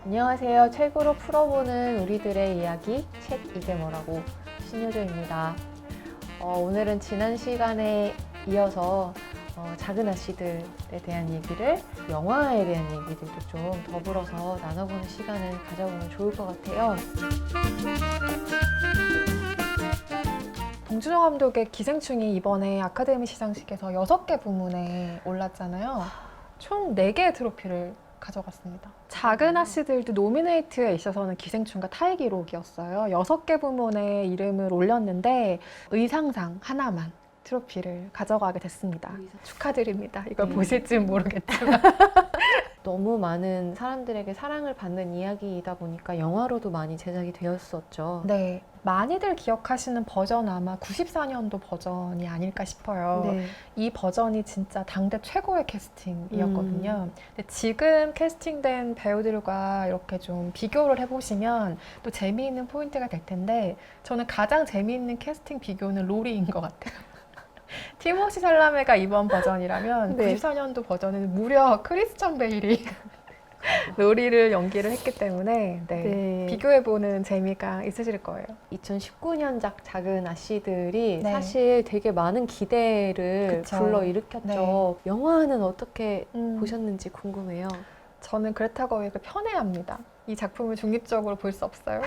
안녕하세요. 책으로 풀어보는 우리들의 이야기, 책 이게 뭐라고 신효조입니다. 오늘은 지난 시간에 이어서 작은 아씨들에 대한 얘기를, 영화에 대한 얘기들도 좀 더불어서 나눠보는 시간을 가져보면 좋을 것 같아요. 봉준호 감독의 기생충이 이번에 아카데미 시상식에서 6개 부문에 올랐잖아요. 총 4개의 트로피를 가져갔습니다. 작은 아씨들도 노미네이트에 있어서는 기생충과 타의 기록이었어요. 6개 부문에 이름을 올렸는데 의상상 하나만 트로피를 가져가게 됐습니다. 축하드립니다. 이걸 보실지는 모르겠지만. 너무 많은 사람들에게 사랑을 받는 이야기이다 보니까 영화로도 많이 제작이 되었었죠. 네, 많이들 기억하시는 버전 아마 94년도 버전이 아닐까 싶어요. 네. 이 버전이 진짜 당대 최고의 캐스팅이었거든요. 근데 지금 캐스팅된 배우들과 이렇게 좀 비교를 해보시면 또 재미있는 포인트가 될 텐데, 저는 가장 재미있는 캐스팅 비교는 로리인 것 같아요. 티모시 샬라메가 이번 버전이라면 네. 94년도 버전은 무려 크리스천 베일이 로리를 연기를 했기 때문에 네. 비교해보는 재미가 있으실 거예요. 2019년작 작은 아씨들이 네. 사실 되게 많은 기대를 그쵸. 불러일으켰죠. 네. 영화는 어떻게 음. 보셨는지 궁금해요. 저는 그레타 거윅을 편애합니다. 이 작품을 중립적으로 볼 수 없어요.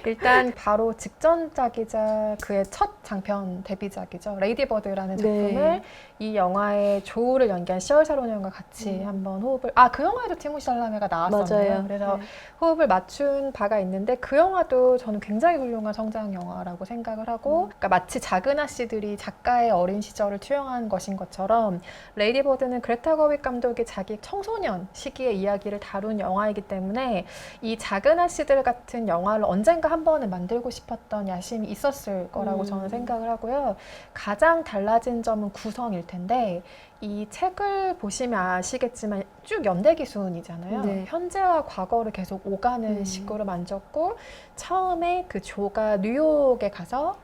일단 바로 직전작이자 그의 첫 장편 데뷔작이죠. 레이디버드라는 작품을 네. 이 영화의 조우를 연기한 시얼 샤로년과 같이 한번 호흡을, 그 영화에도 티모시 샬라메가 나왔었네요. 맞아요. 그래서 네. 호흡을 맞춘 바가 있는데, 그 영화도 저는 굉장히 훌륭한 성장 영화라고 생각을 하고, 그러니까 마치 작은 아씨들이 작가의 어린 시절을 투영한 것인 것처럼 레이디버드는 그레타 거윅 감독이 자기 청소년 시기의 이야기를 다룬 영화이기 때문에 이 작은 아씨들 같은 영화를 언젠가 한 번은 만들고 싶었던 야심이 있었을 거라고 저는 생각을 하고요. 가장 달라진 점은 구성일 텐데, 이 책을 보시면 아시겠지만 쭉 연대기순이잖아요. 네. 현재와 과거를 계속 오가는 식으로 만졌고, 처음에 그 조가 뉴욕에 가서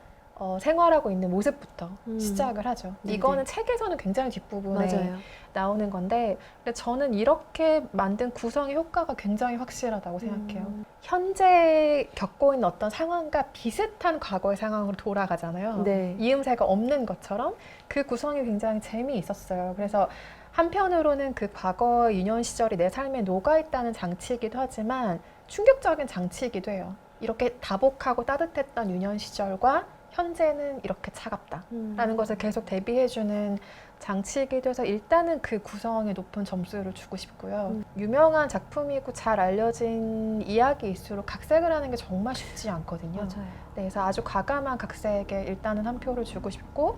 생활하고 있는 모습부터 시작을 하죠. 네네. 이거는 책에서는 굉장히 뒷부분에 맞아요. 나오는 건데, 근데 저는 이렇게 만든 구성의 효과가 굉장히 확실하다고 생각해요. 현재 겪고 있는 어떤 상황과 비슷한 과거의 상황으로 돌아가잖아요. 네. 이음새가 없는 것처럼 그 구성이 굉장히 재미있었어요. 그래서 한편으로는 그 과거 유년 시절이 내 삶에 녹아있다는 장치이기도 하지만 충격적인 장치이기도 해요. 이렇게 다복하고 따뜻했던 유년 시절과 현재는 이렇게 차갑다라는 것을 계속 대비해주는 장치이기도 해서 일단은 그 구성에 높은 점수를 주고 싶고요. 유명한 작품이고 잘 알려진 이야기일수록 각색을 하는 게 정말 쉽지 않거든요. 맞아요. 네, 그래서 아주 과감한 각색에 일단은 한 표를 주고 싶고,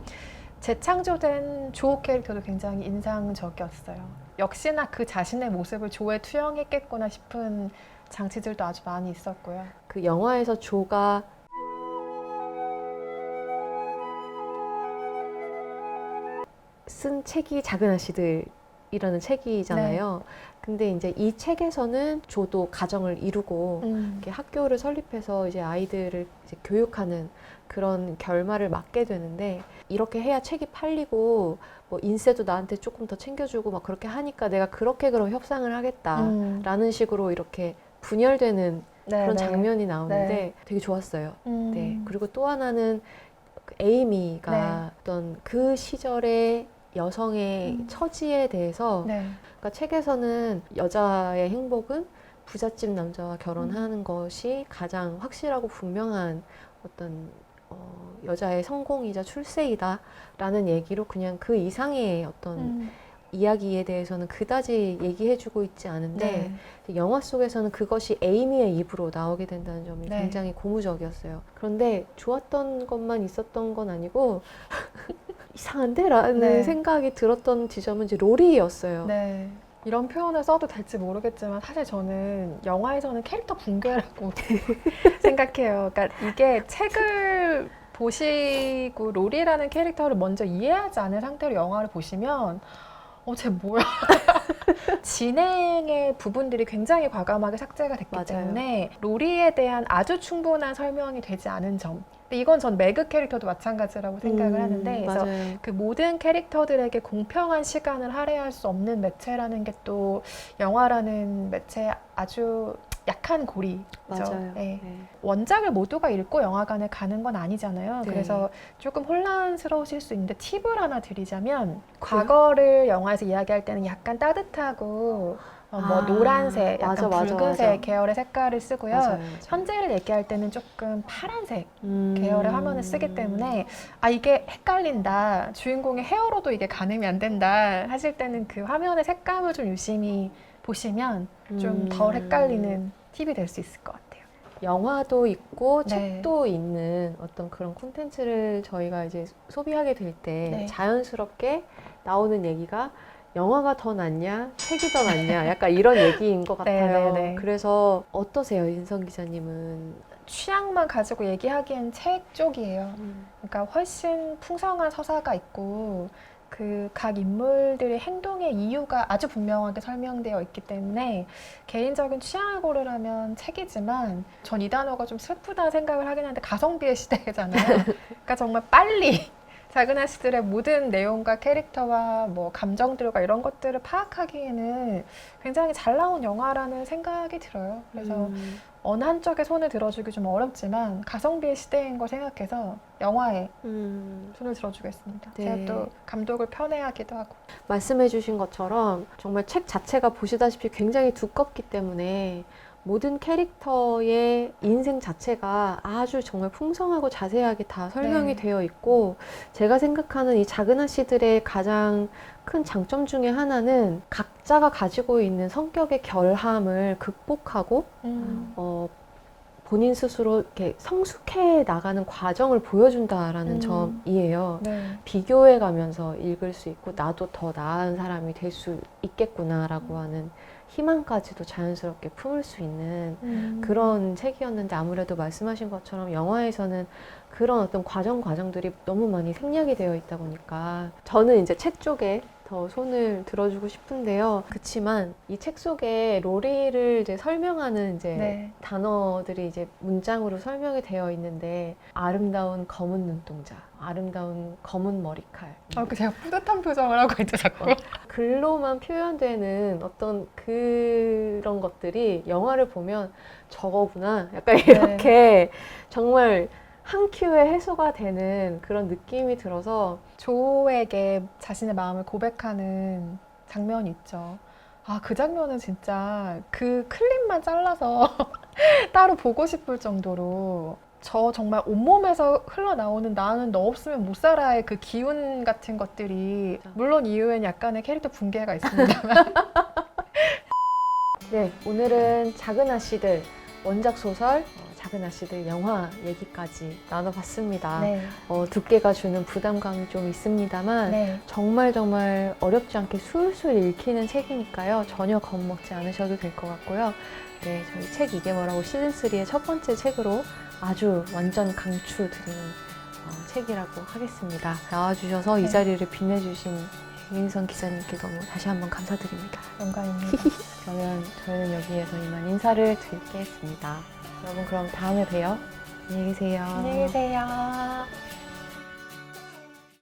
재창조된 조 캐릭터도 굉장히 인상적이었어요. 역시나 그 자신의 모습을 조에 투영했겠구나 싶은 장치들도 아주 많이 있었고요. 그 영화에서 조가 쓴 책이 작은 아씨들이라는 책이잖아요. 근데 이제 이 책에서는 조도 가정을 이루고 이렇게 학교를 설립해서 이제 아이들을 이제 교육하는 그런 결말을 맞게 되는데, 이렇게 해야 책이 팔리고 뭐 인세도 나한테 조금 더 챙겨주고 막 그렇게 하니까 내가 그렇게 그럼 협상을 하겠다라는 식으로 이렇게 분열되는 그런 장면이 나오는데 되게 좋았어요. 네. 그리고 또 하나는 그 에이미가 어떤 그 시절의 여성의 처지에 대해서, 그러니까 책에서는 여자의 행복은 부잣집 남자와 결혼하는 것이 가장 확실하고 분명한 어떤 여자의 성공이자 출세이다 라는 얘기로 그냥 그 이상의 어떤 이야기에 대해서는 그다지 얘기해주고 있지 않은데, 영화 속에서는 그것이 에이미의 입으로 나오게 된다는 점이 굉장히 고무적이었어요. 그런데 좋았던 것만 있었던 건 아니고 이상한데? 라는 생각이 들었던 지점은 이제 로리였어요. 네. 이런 표현을 써도 될지 모르겠지만 사실 저는 영화에서는 캐릭터 붕괴라고 생각해요. 그러니까 이게 책을 보시고 로리라는 캐릭터를 먼저 이해하지 않은 상태로 영화를 보시면 쟤 뭐야? 진행의 부분들이 굉장히 과감하게 삭제가 됐기 맞아요. 때문에 로리에 대한 아주 충분한 설명이 되지 않은 점. 근데 이건 전 매그 캐릭터도 마찬가지라고 생각을 하는데, 그래서 맞아요. 그 모든 캐릭터들에게 공평한 시간을 할애할 수 없는 매체라는 게 또 영화라는 매체의 아주 약한 고리죠. 맞아요. 네. 네. 원작을 모두가 읽고 영화관을 가는 건 아니잖아요. 네. 그래서 조금 혼란스러우실 수 있는데 팁을 하나 드리자면 과거를 영화에서 이야기할 때는 약간 따뜻하고 뭐 노란색, 약간 맞아, 붉은색 맞아. 계열의 색깔을 쓰고요. 맞아요. 현재를 얘기할 때는 조금 파란색 음. 계열의 화면을 쓰기 때문에 아 이게 헷갈린다, 주인공의 헤어로도 이게 가늠이 안 된다 하실 때는 그 화면의 색감을 좀 유심히 보시면 좀 덜 헷갈리는 팁이 될 수 있을 것 같아요. 영화도 있고 네. 책도 있는 어떤 그런 콘텐츠를 저희가 이제 소비하게 될 때 네. 자연스럽게 나오는 얘기가 영화가 더 낫냐, 책이 더 낫냐, 약간 이런 얘기인 것 네, 같아요. 네, 네. 그래서 어떠세요, 인성 기자님은? 취향만 가지고 얘기하기엔 책 쪽이에요. 그러니까 훨씬 풍성한 서사가 있고 그 각 인물들의 행동의 이유가 아주 분명하게 설명되어 있기 때문에 개인적인 취향을 고르라면 책이지만 전 이 단어가 좀 슬프다는 생각을 하긴 하는데 가성비의 시대잖아요. 그러니까 정말 빨리 작은 아씨들의 모든 내용과 캐릭터와 뭐 감정들과 이런 것들을 파악하기에는 굉장히 잘 나온 영화라는 생각이 들어요. 그래서 어느 한쪽에 손을 들어주기 좀 어렵지만 가성비의 시대인 걸 생각해서 영화에 손을 들어주겠습니다. 네. 제가 또 감독을 편애하기도 하고. 말씀해주신 것처럼 정말 책 자체가 보시다시피 굉장히 두껍기 때문에 모든 캐릭터의 인생 자체가 아주 정말 풍성하고 자세하게 다 설명이 네. 되어 있고, 제가 생각하는 이 작은 아씨들의 가장 큰 장점 중에 하나는 각자가 가지고 있는 성격의 결함을 극복하고 본인 스스로 이렇게 성숙해 나가는 과정을 보여준다라는 점이에요. 네. 비교해 가면서 읽을 수 있고 나도 더 나은 사람이 될 수 있겠구나라고 하는 희망까지도 자연스럽게 품을 수 있는 그런 책이었는데, 아무래도 말씀하신 것처럼 영화에서는 그런 어떤 과정들이 너무 많이 생략이 되어 있다 보니까 저는 이제 책 쪽에 더 손을 들어주고 싶은데요. 그치만 이 책 속에 로리를 이제 설명하는 이제 네. 단어들이 이제 문장으로 설명이 되어 있는데, 아름다운 검은 눈동자, 아름다운 검은 머리칼. 제가 뿌듯한 표정을 하고 있죠, 자꾸. 글로만 표현되는 어떤 그런 것들이 영화를 보면 저거구나. 약간 이렇게 정말 한 큐에 해소가 되는 그런 느낌이 들어서 조에게 자신의 마음을 고백하는 장면이 있죠. 아, 그 장면은 진짜 그 클립만 잘라서 따로 보고 싶을 정도로 저 정말 온몸에서 흘러나오는 나는 너 없으면 못 살아의 그 기운 같은 것들이, 물론 이후엔 약간의 캐릭터 붕괴가 있습니다만 네, 오늘은 작은 아씨들 원작 소설, 작은 아씨들 영화 얘기까지 나눠봤습니다. 네. 두께가 주는 부담감이 좀 있습니다만 네. 정말 어렵지 않게 술술 읽히는 책이니까요. 전혀 겁먹지 않으셔도 될 것 같고요. 네, 저희 책 이게 뭐라고 시즌3의 첫 번째 책으로 아주 완전 강추드리는 책이라고 하겠습니다. 나와주셔서 이 자리를 빛내주신 윤선 기자님께 너무 다시 한번 감사드립니다. 영광입니다. 그러면 저희는 여기에서 이만 인사를 드리겠습니다. 여러분 그럼 다음에 봬요. 안녕히 계세요. 안녕히 계세요.